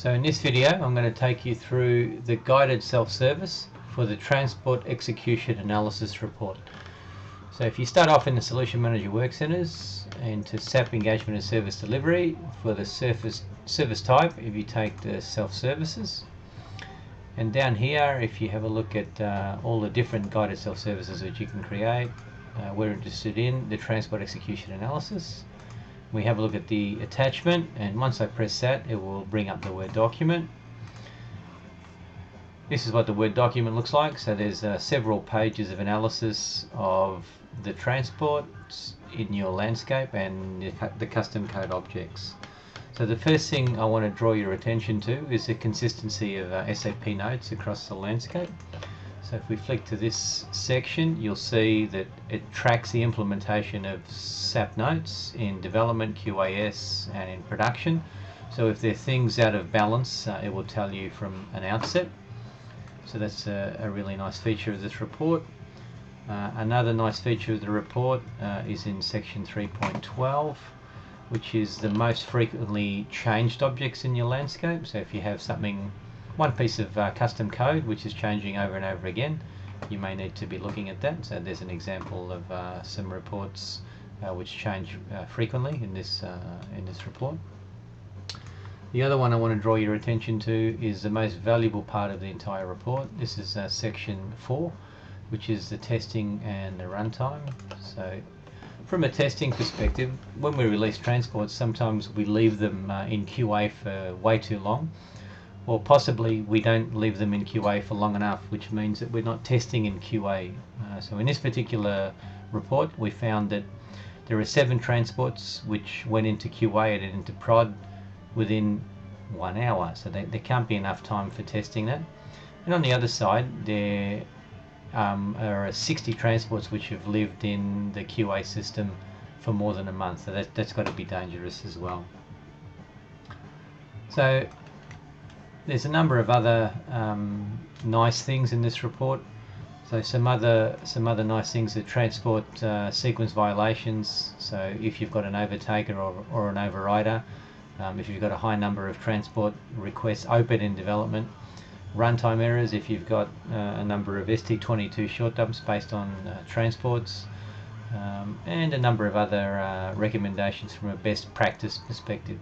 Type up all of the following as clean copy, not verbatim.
So in this video I'm going to take you through the guided self-service for the Transport Execution Analysis report. So if you start off in the Solution Manager Work Centres and to SAP Engagement and Service Delivery, for the service type if you take the self-services, and down here if you have a look at all the different guided self-services which you can create, we're interested in the Transport Execution Analysis. We have a look at the attachment, and once I press that it will bring up the Word document. This is what the Word document looks like. So there's several pages of analysis of the transports in your landscape and the custom code objects. So the first thing I want to draw your attention to is the consistency of SOP Notes across the landscape. So if we flick to this section, you'll see that it tracks the implementation of SAP Notes in development, QAS and in production. So if there are things out of balance, it will tell you from an outset. So that's a really nice feature of this report. Another nice feature of the report is in section 3.12, which is the most frequently changed objects in your landscape. So if you have one piece of custom code which is changing over and over again, you may need to be looking at that. So there's an example of some reports which change frequently in this report. The other one I want to draw your attention to is the most valuable part of the entire report. This is section 4, which is the testing and the runtime. So from a testing perspective, when we release transports, sometimes we leave them in QA for way too long, or possibly we don't leave them in QA for long enough, which means that we're not testing in QA. So in this particular report we found that there are 7 transports which went into QA and into prod within 1 hour, so there can't be enough time for testing that. And on the other side there are 60 transports which have lived in the QA system for more than a month, so that's got to be dangerous as well. So there's a number of other nice things in this report. So some other nice things are transport sequence violations. So if you've got an overtaker or an overrider, if you've got a high number of transport requests open in development, runtime errors if you've got a number of ST22 short dumps based on transports, and a number of other recommendations from a best practice perspective.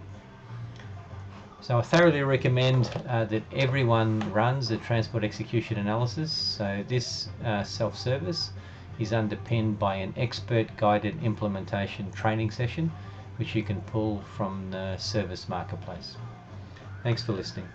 So I thoroughly recommend that everyone runs the transport execution analysis. So this self-service is underpinned by an expert guided implementation training session which you can pull from the service marketplace. Thanks for listening.